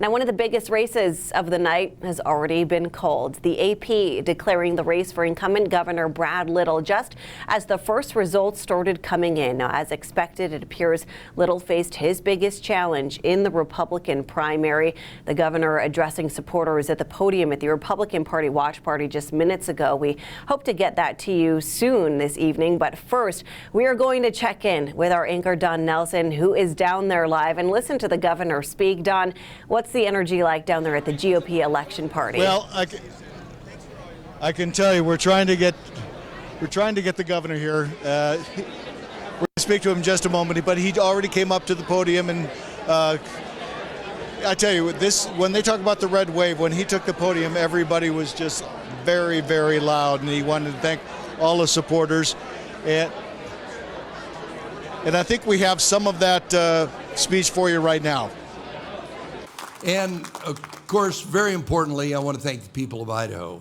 Now, one of the biggest races of the night has already been called. The AP declaring the race for incumbent Governor Brad Little just as the first results started coming in. Now, as expected, it appears Little faced his biggest challenge in the Republican primary. The governor addressing supporters at the podium at the Republican Party watch party just minutes ago. We hope to get that to you soon this evening. But first, we are going to check in with our anchor Don Nelson, who is down there live, and listen to the governor speak. Don, what's the energy like down there at the GOP election party? Well, I can tell you, we're trying to get the governor here. We're going to speak to him in just a moment, but he already came up to the podium, and I tell you, when they talk about the red wave, when he took the podium, everybody was just very, very loud, and he wanted to thank all the supporters. And I think we have some of that speech for you right now. And of course, very importantly, I want to thank the people of Idaho.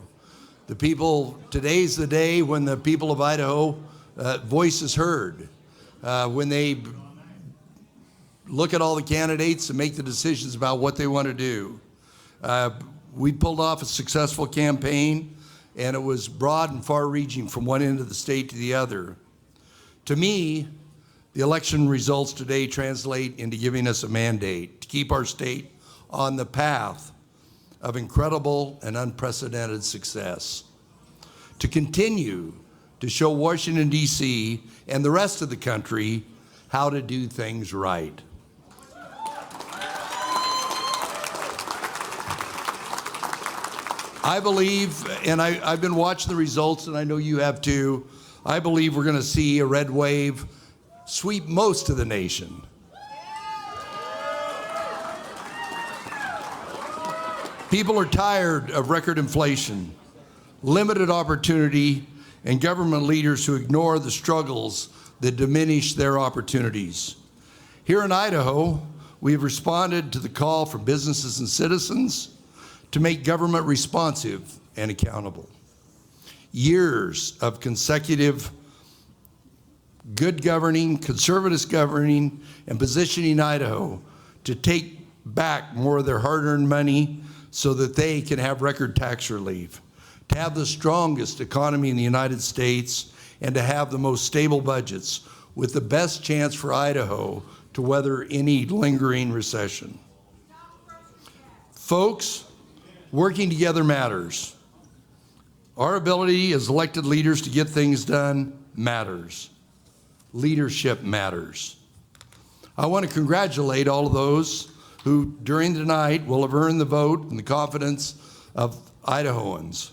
The people, today's the day when the people of Idaho voice is heard. When they look at all the candidates and make the decisions about what they want to do. We pulled off a successful campaign, and it was broad and far-reaching from one end of the state to the other. To me, the election results today translate into giving us a mandate to keep our state on the path of incredible and unprecedented success, to continue to show Washington, D.C. and the rest of the country how to do things right. I believe, and I've been watching the results, and I know you have too, I believe we're going to see a red wave sweep most of the nation. People are tired of record inflation, limited opportunity, and government leaders who ignore the struggles that diminish their opportunities. Here in Idaho, we have responded to the call from businesses and citizens to make government responsive and accountable. Years of consecutive good governing, conservative governing, and positioning Idaho to take back more of their hard-earned money so that they can have record tax relief, to have the strongest economy in the United States, and to have the most stable budgets with the best chance for Idaho to weather any lingering recession. Folks, working together matters. Our ability as elected leaders to get things done matters. Leadership matters. I want to congratulate all of those who during the night will have earned the vote and the confidence of Idahoans.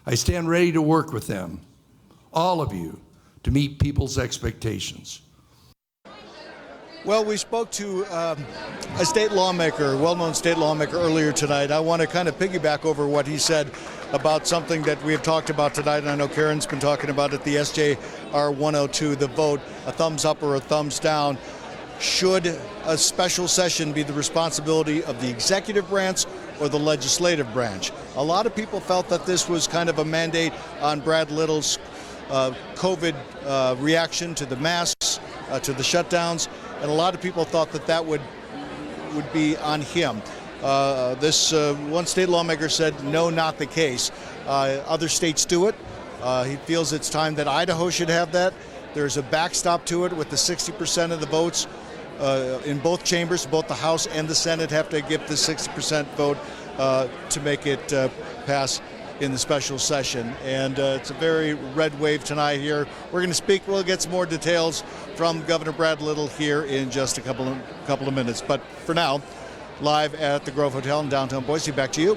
I stand ready to work with them, all of you, to meet people's expectations. Well, we spoke to a state lawmaker, a well-known state lawmaker earlier tonight. I want to kind of piggyback over what he said about something that we have talked about tonight, and I know Karen's been talking about it, the SJR 102, the vote, a thumbs up or a thumbs down. Should a special session be the responsibility of the executive branch or the legislative branch? A lot of people felt that this was kind of a mandate on Brad Little's COVID reaction to the masks, to the shutdowns, and a lot of people thought that that would be on him. This one state lawmaker said, no, not the case. Other states do it. He feels it's time that Idaho should have that. There's a backstop to it with the 60% of the votes in both chambers, both the House and the Senate have to give the 60% vote to make it pass in the special session. And it's a very red wave tonight here. We're going to speak, we'll get some more details from Governor Brad Little here in just a couple of minutes. But for now, live at the Grove Hotel in downtown Boise, back to you.